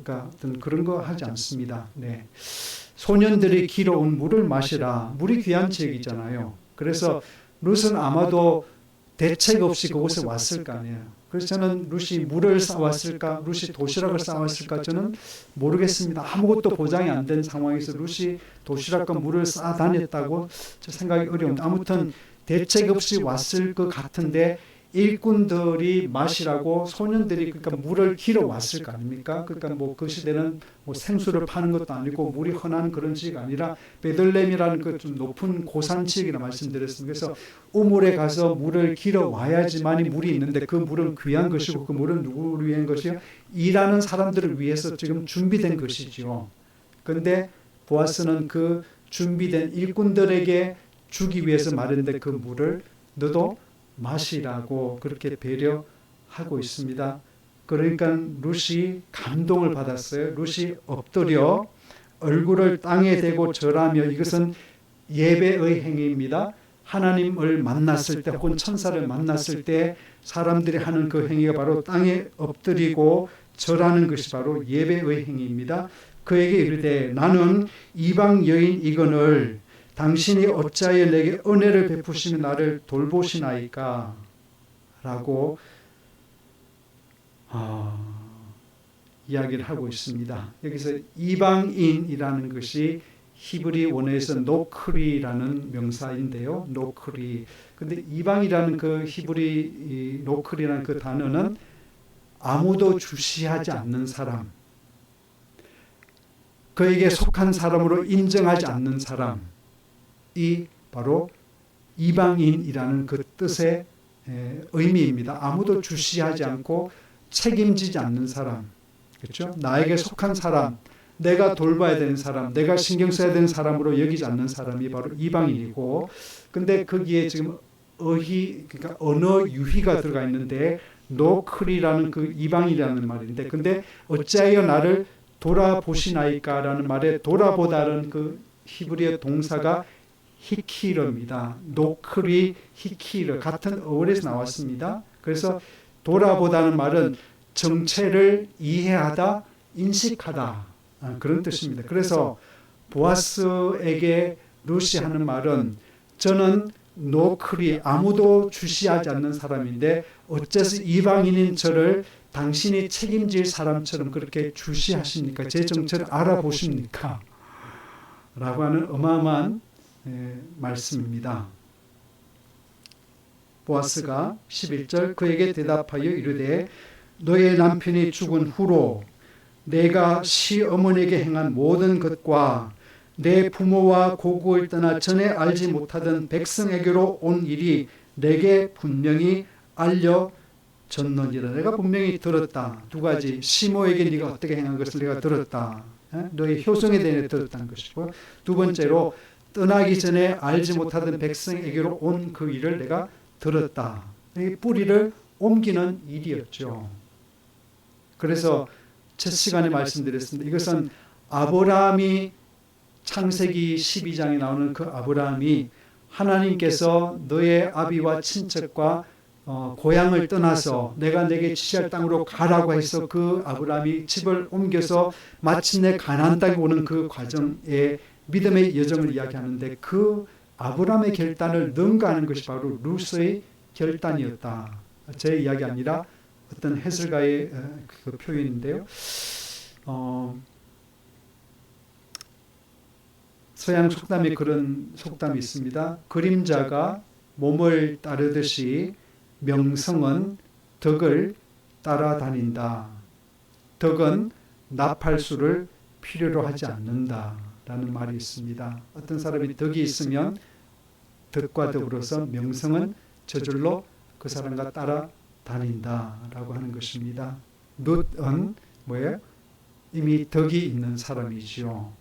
어떤 그런 거 하지 않습니다. 네. 소년들이 길어온 물을 마시라. 물이 귀한 책이잖아요. 그래서 룻은 아마도 대책 없이 그곳에 왔을 거 아니에요. 그래서 저는 룻이 물을 싸왔을까, 룻이 도시락을 싸왔을까 저는 모르겠습니다. 아무것도 보장이 안 된 상황에서 룻이 도시락과 물을 싸 다녔다고 저 생각이 어려운데 아무튼 대책 없이 왔을 것 같은데 일꾼들이 마시라고 소년들이 그러니까 물을 길어 왔을 거 아닙니까? 그러니까 뭐 그 시대는 뭐 생수를 파는 것도 아니고 물이 흔한 그런 지가 아니라 베들레헴이라는 그 좀 높은 고산 지역이라 말씀드렸습니다. 그래서 우물에 가서 물을 길어 와야지만이 물이 있는데 그 물은 귀한 것이고 그 물은 누구를 위한 것이요? 일하는 사람들을 위해서 지금 준비된 것이죠. 그런데 보아스는 그 준비된 일꾼들에게 주기 위해서 마련된 그 물을 너도 마시라고 그렇게 배려하고 있습니다. 그러니까 룻이 감동을 받았어요. 룻이 엎드려 얼굴을 땅에 대고 절하며 이것은 예배의 행위입니다. 하나님을 만났을 때 혹은 천사를 만났을 때 사람들이 하는 그 행위가 바로 땅에 엎드리고 절하는 것이 바로 예배의 행위입니다. 그에게 이르되 나는 이방 여인 이건을 당신이 어찌하여 내게 은혜를 베푸시며 나를 돌보시나이까 라고 이야기를 하고 있습니다. 여기서 이방인이라는 것이 히브리 원어에서 노크리라는 명사인데요. 노크리. 근데 이방이라는 그 히브리 노크리라는 그 단어는 아무도 주시하지 않는 사람, 그에게 속한 사람으로 인정하지 않는 사람이 바로 이방인이라는 그 뜻의 의미입니다. 아무도 주시하지 않고 책임지지 않는 사람, 그렇죠? 나에게 속한 사람, 내가 돌봐야 되는 사람, 내가 신경 써야 되는 사람으로 여기지 않는 사람이 바로 이방인이고, 근데 거기에 지금 그러니까 언어 유희가 들어가 있는데 노크리라는 그 이방이라는 말인데, 근데 어찌하여 나를 돌아보시나이까라는 말에 돌아보다는 그 히브리어 동사가 히키르입니다. 노크리, 히키르 같은 어원에서 나왔습니다. 그래서 돌아보다는 말은 정체를 이해하다, 인식하다 그런 뜻입니다. 그래서 보아스에게 루시 하는 말은 저는 노크리 아무도 주시하지 않는 사람인데 어째서 이방인인 저를 당신이 책임질 사람처럼 그렇게 주시하십니까? 제 정체를 알아보십니까? 라고 하는 어마어마한 말씀입니다. 보아스가 11절 그에게 대답하여 이르되 너의 남편이 죽은 후로 내가 시어머니에게 행한 모든 것과 내 부모와 고국을 떠나 전에 알지 못하던 백성에게로 온 일이 내게 분명히 알려졌느니라. 내가 분명히 들었다. 두 가지. 시모에게 네가 어떻게 행한 것을 내가 들었다. 너의 효성에 대해 들었다는 것이고, 두 번째로 떠나기 전에 알지 못하던 백성에게로 온 그 일을 내가 들었다. 이 뿌리를 옮기는 일이었죠. 그래서 첫 시간에 말씀드렸습니다. 이것은 아브라함이 창세기 12장에 나오는 그 아브라함이 하나님께서 너의 아비와 친척과 고향을 떠나서 내가 내게 지시할 땅으로 가라고 해서 그 아브라함이 집을 옮겨서 마침내 가나안 땅에 오는 그 과정의 믿음의 여정을 이야기하는데 그 아브라함의 결단을 능가하는 것이 바로 룻의 결단이었다. 제 이야기 아니라 어떤 해설가의 그 표현인데요. 서양 속담에 그런 속담이 있습니다. 그림자가 몸을 따르듯이 명성은 덕을 따라다닌다. 덕은 나팔수를 필요로 하지 않는다라는 말이 있습니다. 어떤 사람이 덕이 있으면 덕과 더불어서 명성은 저절로 그 사람과 따라다닌다라고 하는 것입니다. 룻은 뭐예요? 이미 덕이 있는 사람이지요.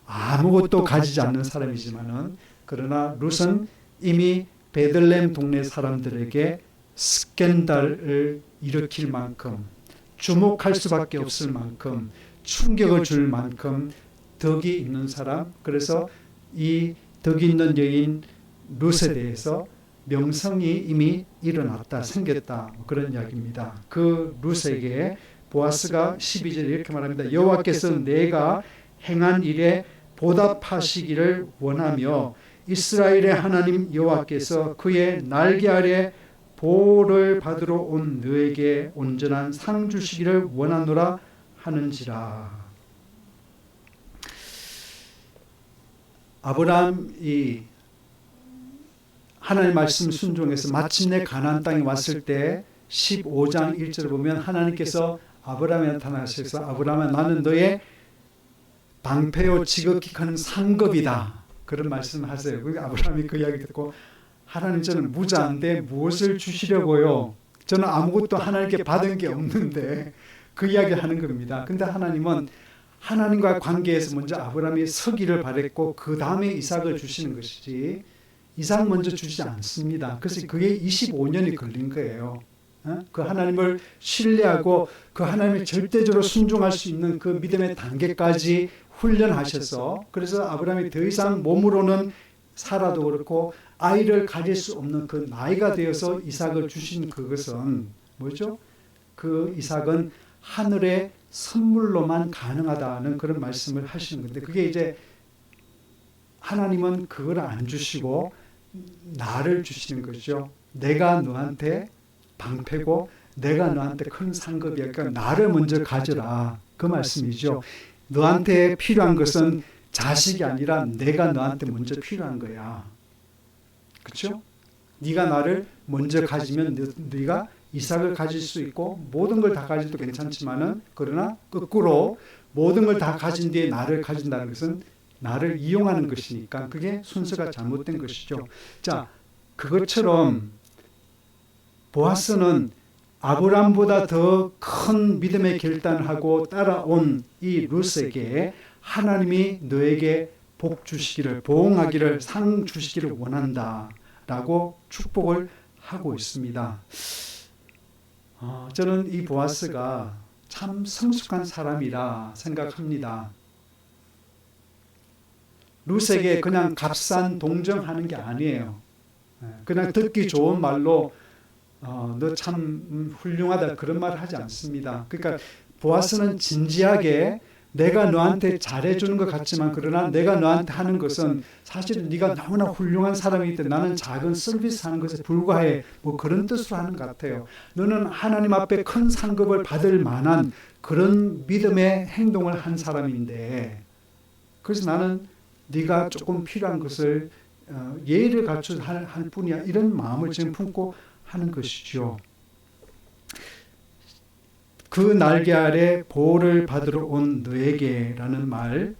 아무것도 가지지 않는 사람이지만은 그러나 룻은 이미 베들레헴 동네 사람들에게 스캔들을 일으킬 만큼 주목할 수밖에 없을 만큼 충격을 줄 만큼 덕이 있는 사람, 그래서 이 덕이 있는 여인 룻에 대해서 명성이 이미 일어났다, 생겼다, 그런 이야기입니다. 그 룻에게 보아스가 12절에 이렇게 말합니다. 여호와께서 내가 행한 일에 보답하시기를 원하며 이스라엘의 하나님 여호와께서 그의 날개 아래 보호를 받으러 온 너에게 온전한 상 주시기를 원하노라 하는지라. 아브라함이 하나님의 말씀 순종해서 마침내 가나안 땅에 왔을 때 15장 1절을 보면 하나님께서 아브라함에 나타나셔서 아브라함아 나는 너의 방패요 지극히 큰 상급이다. 그런 말씀을 하세요. 그러니까 아브라함이 그 이야기 듣고 하나님 저는 무자인데 무엇을 주시려고요? 저는 아무것도 하나님께 받은 게 없는데 그 이야기를 하는 겁니다. 근데 하나님은 하나님과 관계에서 먼저 아브라함이 서기를 바랬고 그 다음에 이삭을 주시는 것이지 이삭 먼저 주지 않습니다. 그래서 그게 25년이 걸린 거예요. 그 하나님을 신뢰하고 그 하나님을 절대적으로 순종할 수 있는 그 믿음의 단계까지 훈련하셔서 그래서 아브라함이 더 이상 몸으로는 사라도 그렇고 아이를 가질 수 없는 그 나이가 되어서 이삭을 주신 그것은 뭐죠? 그 이삭은 하늘의 선물로만 가능하다는 그런 말씀을 하시는 건데, 그게 이제 하나님은 그걸 안 주시고 나를 주시는 거죠. 내가 너한테 방패고 내가 너한테 큰 상급이야. 그러니까 나를 먼저 가져라, 그 말씀이죠. 너한테 필요한 것은 자식이 아니라 내가 너한테 먼저 필요한 거야. 그렇죠? 네가 나를 먼저 가지면 네가 이삭을 가질 수 있고 모든 걸 다 가져도 괜찮지만은, 그러나 거꾸로 모든 걸 다 가진 뒤에 나를 가진다는 것은 나를 이용하는 것이니까 그게 순서가 잘못된 것이죠. 자, 그것처럼 보아스는 아브람보다 더 큰 믿음의 결단을 하고 따라온 이 룻에게 하나님이 너에게 복 주시기를, 보응하기를, 상 주시기를 원한다 라고 축복을 하고 있습니다. 저는 이 보아스가 참 성숙한 사람이라 생각합니다. 룻에게 그냥 값싼 동정하는 게 아니에요. 그냥 듣기 좋은 말로 너 참 훌륭하다 그런 말을 하지 않습니다. 그러니까 보아스는 진지하게 내가 너한테 잘해주는 것 같지만, 그러나 내가 너한테 하는 것은 사실 네가 너무나 훌륭한 사람이기 때문에 나는 작은 서비스하는 것에 불과해, 뭐 그런 뜻으로 하는 것 같아요. 너는 하나님 앞에 큰 상급을 받을 만한 그런 믿음의 행동을 한 사람인데, 그래서 나는 네가 조금 필요한 것을 예의를 갖춰 할 뿐이야, 이런 마음을 지금 품고 하는 것이죠. 그 날개 아래 보호를 받으러 온 너에게라는 말,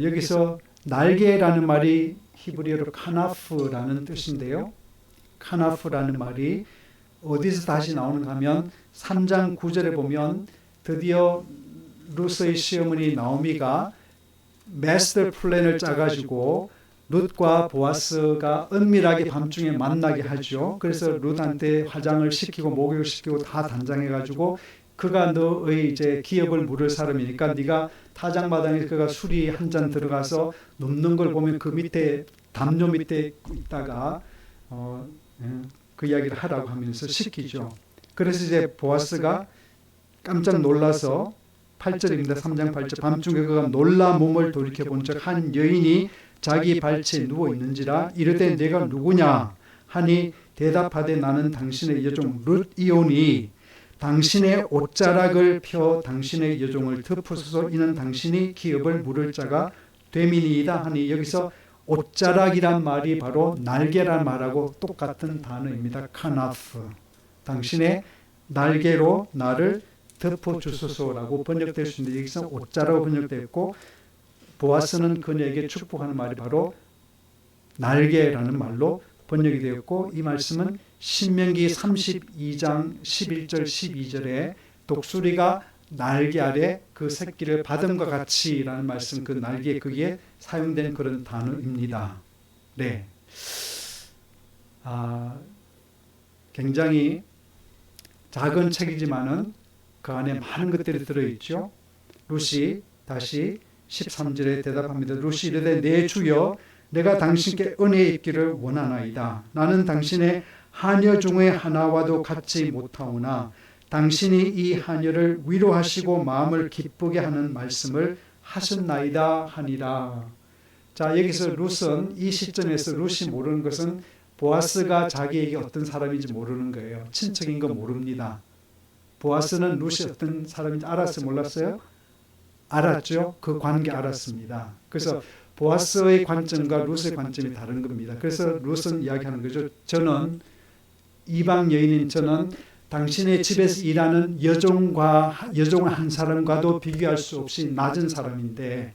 여기서 날개라는 말이 히브리어로 카나프라는 뜻인데요. 카나프라는 말이 어디서 다시 나오는가 하면 3장 9절에 보면 드디어 룻의 시어머니 나오미가 마스터 플랜을 짜가지고 룻과 보아스가 은밀하게 밤중에 만나게 하죠. 그래서 룻한테 화장을 시키고 목욕을 시키고 다 단장해가지고, 그가 너의 이제 기업을 물을 사람이니까 네가 타작마당에 그가 술이 한 잔 들어가서 눕는 걸 보면 그 밑에 담요 밑에 있다가 그 이야기를 하라고 하면서 시키죠. 그래서 이제 보아스가 깜짝 놀라서 8절입니다. 3장 8절. 밤중에 그가 놀라 몸을 돌이켜본 적 한 여인이 자기 발치에 누워 있는지라 이르되 내가 누구냐 하니 대답하되 나는 당신의 여종 룻이오니 당신의 옷자락을 펴 당신의 여종을 덮으소서. 이는 당신이 기업을 물을 자가 됨이니이다 하니, 여기서 옷자락이란 말이 바로 날개란 말하고 똑같은 단어입니다. 카나프. 당신의 날개로 나를 덮어주소서라고 번역될 수 있는데, 여기서 옷자락으로 번역되었고, 보아스는 그녀에게 축복하는 말이 바로 날개라는 말로 번역이 되었고, 이 말씀은 신명기 32장 11절 12절에 독수리가 날개 아래 그 새끼를 받음과 같이라는 말씀, 그 날개 거기에 사용된 그런 단어입니다. 네, 굉장히 작은 책이지만은 그 안에 많은 것들이 들어있죠. 룻이 다시 13절에 대답합니다. 룻이 이르되 내 주여 내가 당신께 은혜 입기를 원하나이다. 나는 당신의 하녀 중에 하나와도 같지 못하오나 당신이 이 하녀를 위로하시고 마음을 기쁘게 하는 말씀을 하셨나이다 하니라. 자, 여기서 룻은 이 시점에서 룻이 모르는 것은 보아스가 자기에게 어떤 사람인지 모르는 거예요. 친척인 거 모릅니다. 보아스는 룻이 어떤 사람인지 알았어요? 몰랐어요? 알았죠. 그 관계 알았습니다. 그래서 보아스의 관점과 룻의 관점이 다른 겁니다. 그래서 룻은 이야기하는 거죠. 저는 이방 여인인 저는 당신의 집에서 일하는 여종 한 사람과도 비교할 수 없이 낮은 사람인데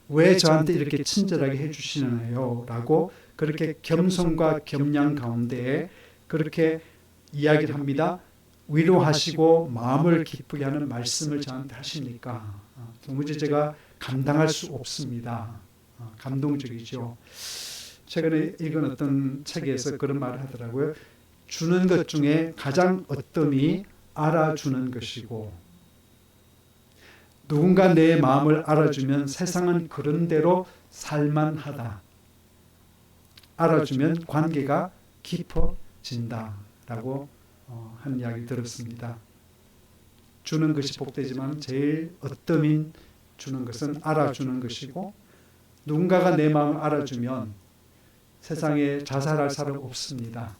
왜 저한테 이렇게 친절하게 해주시나요? 라고 그렇게 겸손과 겸양 가운데 그렇게 이야기를 합니다. 위로하시고 마음을 기쁘게 하는 말씀을 저한테 하시니까 도무지 제가 감당할 수 없습니다. 감동적이죠. 최근에 읽은 어떤 책에서 그런 말을 하더라고요. 주는 것 중에 가장 어뜸이 알아주는 것이고, 누군가 내 마음을 알아주면 세상은 그런 대로 살만하다. 알아주면 관계가 깊어진다라고 한 이야기 들었습니다. 주는 것이 복되지만 제일 어떠민 주는 것은 알아주는 것이고, 누군가가 내 마음을 알아주면 세상에 자살할 사람 없습니다.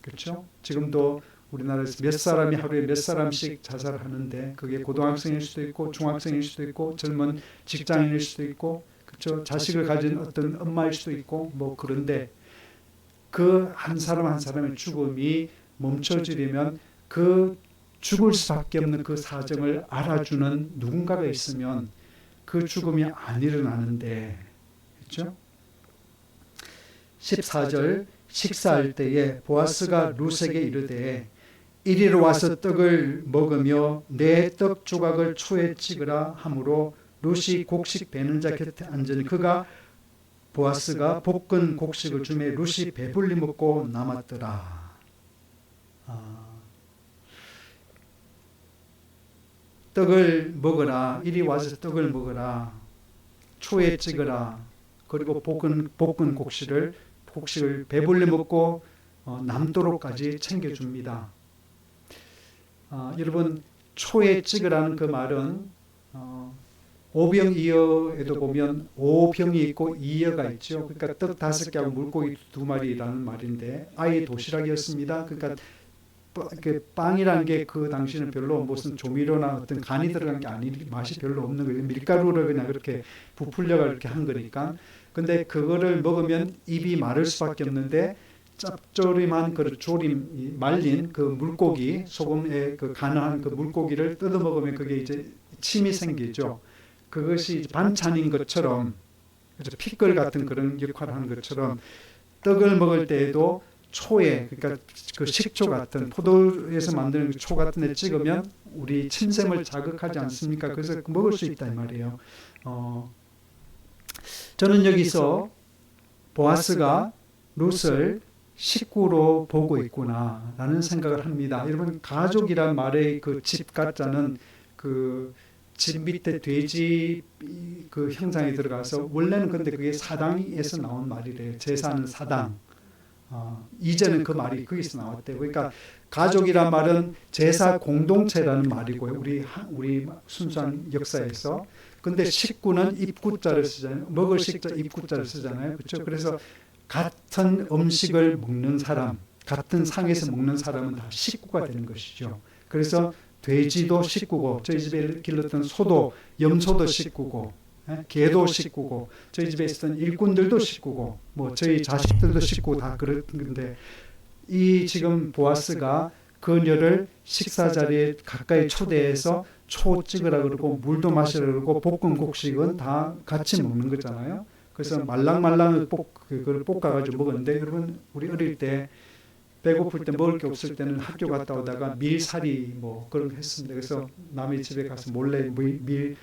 그렇죠? 지금도 우리나라에서 몇 사람이 하루에 몇 사람씩 자살하는데, 그게 고등학생일 수도 있고 중학생일 수도 있고 젊은 직장인일 수도 있고, 그렇죠? 자식을 가진 어떤 엄마일 수도 있고, 그런데 그 한 사람 한 사람의 죽음이 멈춰지려면 그 죽을 수밖에 없는 그 사정을 알아주는 누군가가 있으면 그 죽음이 안 일어나는데, 그렇죠? 14절, 식사할 때에 보아스가 룻에게 이르되 이리로 와서 떡을 먹으며 내 떡 조각을 초에 찍으라 하므로 룻이 곡식 베는 자 곁에 앉으니 그가 보아스가 볶은 곡식을 주매 룻이 배불리 먹고 남았더라. 떡을 먹어라, 이리 와서 떡을 먹어라, 초에 찍어라, 그리고 볶은 곡식을 배불리 먹고 남도록까지 챙겨줍니다. 여러분, 초에 찍으라는 그 말은 오병이어에도 보면 오병이 있고 이어가 있죠. 그러니까 떡 5개하고 물고기 2마리라는 말인데 아예 도시락이었습니다. 그러니까 빵이라는 게 그 당시는 별로 무슨 조미료나 어떤 간이 들어간 게 아니, 맛이 별로 없는 거예요. 밀가루를 그냥 그렇게 부풀려가 이렇게 한 거니까. 근데 그거를 먹으면 입이 마를 수밖에 없는데, 짭조름한 그 조림 말린 그 물고기, 소금에 그 간한 그 물고기를 뜯어 먹으면 그게 이제 침이 생기죠. 그것이 반찬인 것처럼, 피클 같은 그런 역할을 하는 것처럼 떡을 먹을 때에도 초에, 그러니까 그 식초 같은 포도에서 만드는 초 같은 데 찍으면 우리 침샘을 자극하지 않습니까? 그래서 먹을 수 있다 이 말이에요. 저는 여기서 보아스가 룻을 식구로 보고 있구나라는 생각을 합니다. 여러분, 가족이란 말의 그 집 가짜는 그 집 밑에 돼지 그 형상에 들어가서, 원래는 근데 그게 사당에서 나온 말이래요. 제사는 사당. 이제는 그 말이 거기서 나왔대요. 그러니까 가족이란 말은 제사 공동체라는 말이고요. 우리 순수한 역사에서. 근데 식구는 입구자를 쓰잖아요. 먹을 식자 입구자를 쓰잖아요. 그렇죠? 그래서 같은 음식을 먹는 사람, 같은 상에서 먹는 사람은 다 식구가 되는 것이죠. 그래서 돼지도 식구고, 저희 집에 길렀던 소도, 염소도 식구고, 개도 식구고, 저희 집에 있었던 일꾼들도 식구고, 저희 자식들도 식구고 다 그런 건데, 이 지금 보아스가 그녀를 식사 자리에 가까이 초대해서 초 찍으라 그러고 물도 마시라 그러고 볶은 곡식은 다 같이 먹는 거잖아요. 그래서 말랑말랑을 그걸 볶아가지고 먹었는데, 여러분, 우리 어릴 때 배고플 때 먹을 게 없을 때는 학교 갔다 오다가 밀살이 그런 거 했습니다. 그래서 남의 집에 가서 몰래 밀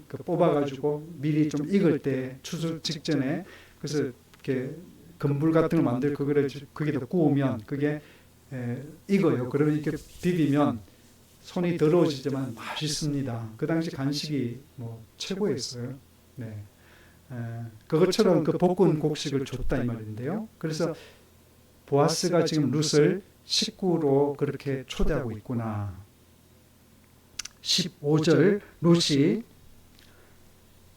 뽑아가지고 밀이 좀 익을 때 추수 직전에, 그래서 이렇게 건불 같은 걸 만들고 거기다 구우면 그게 익어요. 그러면 이렇게 비비면 손이 더러워지지만 맛있습니다. 그 당시 간식이 최고였어요. 네. 그것처럼 그 볶은 곡식을 줬다 이 말인데요. 그래서 보아스가 지금 룻을 식구로 그렇게 초대하고 있구나. 15절, 룻이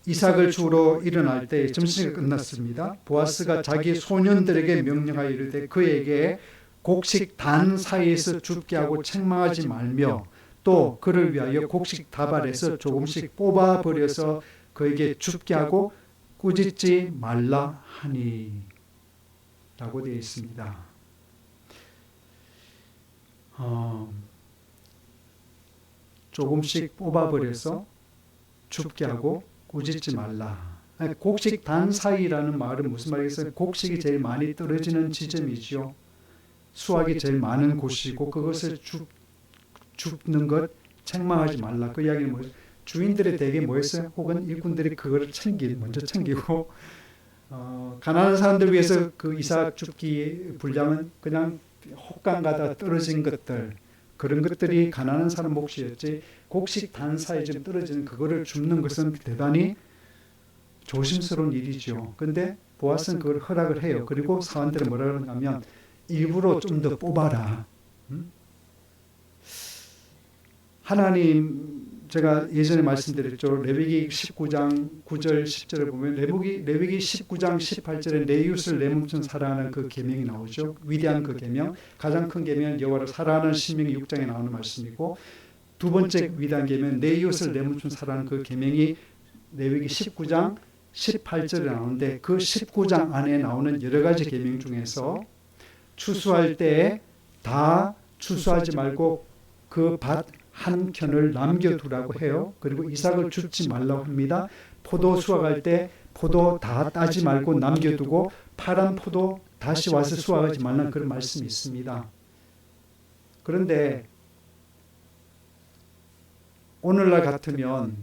이삭을 주우러 일어날 때 점심이 끝났습니다. 보아스가 자기 소년들에게 명령하여 이르되 그에게 곡식 단 사이에서 줍게 하고 책망하지 말며 또 그를 위하여 곡식 다발에서 조금씩 뽑아버려서 그에게 줍게 하고 꾸짖지 말라 하니 라고 되어 있습니다. 조금씩 뽑아버려서 줍게 하고 꾸짖지 말라. 곡식 단 사이라는 말은 무슨 말이겠어요? 곡식이 제일 많이 떨어지는 지점이죠. 수확이 제일 많은 곳이고 그것을 줍는 것 책망하지 말라. 그 이야기는 뭐예요? 주인들의 대개 뭐였어요? 혹은 일꾼들이 그거를 먼저 챙기고 가난한 사람들 위해서 그 이삭 줍기 분량은 그냥 혹강 가다 떨어진 것들, 그런 것들이 가난한 사람 몫이었지, 곡식 단 사이 좀 떨어지는 그거를 줍는 것은 대단히 조심스러운 일이죠. 근데 보아스는 그걸 허락을 해요. 그리고 사원들은 뭐라 그러는가 하면 일부러 좀 더 뽑아라. 하나님, 제가 예전에 말씀드렸죠. 레위기 19장 9절 10절을 보면 레위기 19장 18절에 내 이웃을 내 몸처럼 사랑하는 그 계명이 나오죠. 위대한 그 계명, 가장 큰 계명은 여호와를 사랑하는 신명기 6장에 나오는 말씀이고, 두 번째 위대한 계명 내 이웃을 내 몸처럼 사랑하는 그 계명이 레위기 19장 18절에 나오는데, 그 19장 안에 나오는 여러 가지 계명 중에서 추수할 때 다 추수하지 말고 그 밭 한 켠을 남겨두라고 해요. 그리고 이삭을 줍지 말라고 합니다. 포도 수확할 때 포도 다 따지 말고 남겨두고 파란 포도 다시 와서 수확하지 말라는 그런 말씀이 있습니다. 그런데 오늘날 같으면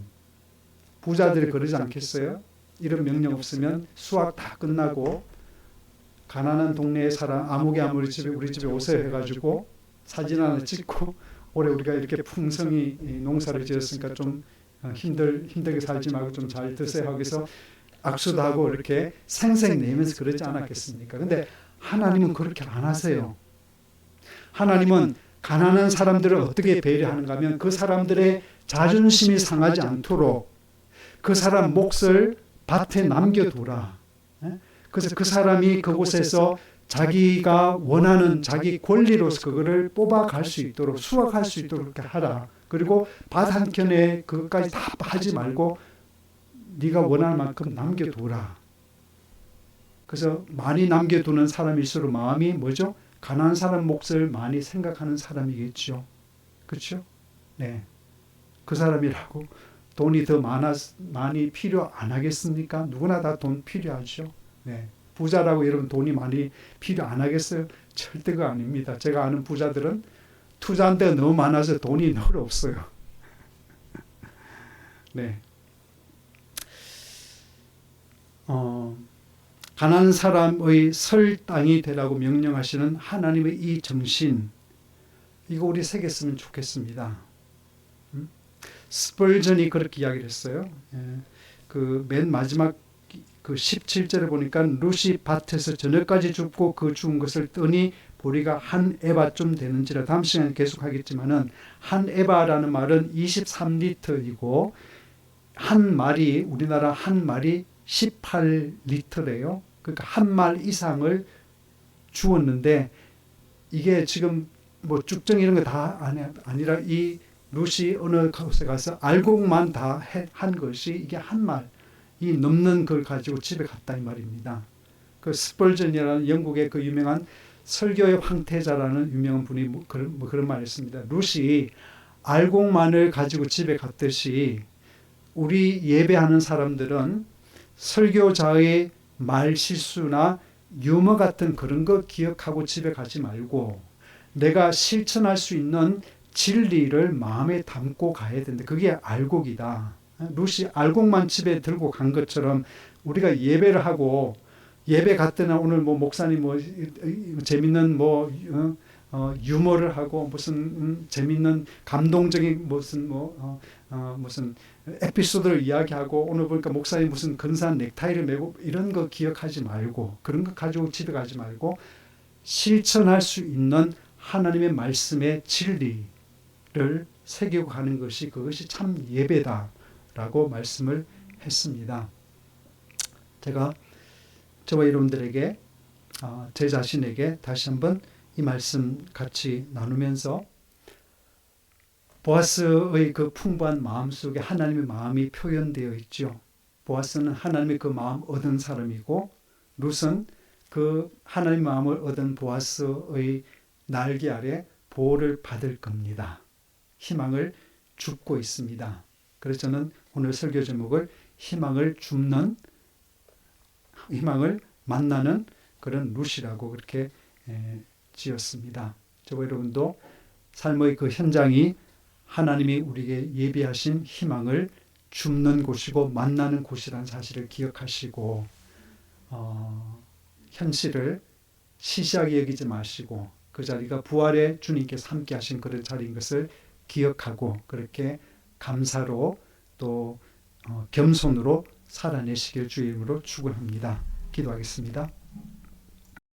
부자들이 그러지 않겠어요? 이런 명령 없으면 수확 다 끝나고 가난한 동네에 사람 아무개 우리 집에 오세요 해가지고 사진 하나 찍고, 올해 우리가 이렇게 풍성히 농사를 지었으니까 좀 힘들게 살지 말고 좀 잘 드세요 하고 해서 악수도 하고 이렇게 생색 내면서 그러지 않았겠습니까? 근데 하나님은 그렇게 안 하세요. 하나님은 가난한 사람들을 어떻게 배려하는가 하면 그 사람들의 자존심이 상하지 않도록 그 사람 몫을 밭에 남겨두라. 그래서 그 사람이 그곳에서 자기가 원하는 자기 권리로서 그거를 뽑아갈 수 있도록, 수확할 수 있도록 그렇게 하라. 그리고 밭 한켠에 그것까지 다 하지 말고 네가 원하는 만큼 남겨두라. 그래서 많이 남겨두는 사람일수록 마음이 뭐죠? 가난한 사람 몫을 많이 생각하는 사람이겠죠. 그렇죠? 네. 그 사람이라고 돈이 더 많이 필요 안 하겠습니까? 누구나 다 돈 필요하죠. 네. 부자라고 여러분 돈이 많이 필요 안 하겠어요? 절대가 아닙니다. 제가 아는 부자들은 투자한 데가 너무 많아서 돈이 너무 없어요. 네. 가난한 사람의 설 땅이 되라고 명령하시는 하나님의 이 정신, 이거 우리 새겼으면 좋겠습니다. 스펄전이 그렇게 이야기를 했어요. 그 맨 마지막 그 17절에 보니까 룻이 밭에서 저녁까지 줍고 그 죽은 것을 뜨니 보리가 한 에바쯤 되는지라. 다음 시간에 계속 하겠지만은 한 에바라는 말은 23리터이고 한 말이, 우리나라 한 말이 18리터래요. 그러니까 한 말 이상을 주었는데, 이게 지금 뭐 쭉정 이런 거 다 아니라 이 룻이 어느 곳에 가서 알곡만 다 한 것이 이게 한 말 이 넘는 걸 가지고 집에 갔다 이 말입니다. 그 스펄전이라는 영국의 그 유명한 설교의 황태자라는 유명한 분이 그런 말을 했습니다. 룻이 알곡만을 가지고 집에 갔듯이 우리 예배하는 사람들은 설교자의 말 실수나 유머 같은 그런 거 기억하고 집에 가지 말고 내가 실천할 수 있는 진리를 마음에 담고 가야 된다. 그게 알곡이다. 룻이 알곡만 집에 들고 간 것처럼 우리가 예배를 하고, 예배 갔더니 오늘 뭐 목사님 뭐 재밌는 뭐 유머를 하고 무슨 재밌는 감동적인 무슨 무슨 에피소드를 이야기하고, 오늘 보니까 목사님 무슨 근사한 넥타이를 메고 이런 거 기억하지 말고, 그런 거 가지고 집에 가지 말고 실천할 수 있는 하나님의 말씀의 진리를 새기고 가는 것이, 그것이 참 예배다라고 말씀을 했습니다. 제가 저와 여러분들에게 제 자신에게 다시 한번 이 말씀 같이 나누면서 보아스의 그 풍부한 마음 속에 하나님의 마음이 표현되어 있죠. 보아스는 하나님의 그 마음 얻은 사람이고, 룻은 그 하나님의 마음을 얻은 보아스의 날개 아래 보호를 받을 겁니다. 희망을 줍고 있습니다. 그래서 저는 오늘 설교 제목을 희망을 만나는 그런 룻이라고 그렇게 지었습니다. 저와 여러분도 삶의 그 현장이 하나님이 우리에게 예비하신 희망을 줍는 곳이고 만나는 곳이라는 사실을 기억하시고, 현실을 시시하게 여기지 마시고 그 자리가 부활의 주님께서 함께 하신 그런 자리인 것을 기억하고 그렇게 감사로 또 겸손으로 살아내시길 주의 이름으로 축원합니다. 기도하겠습니다.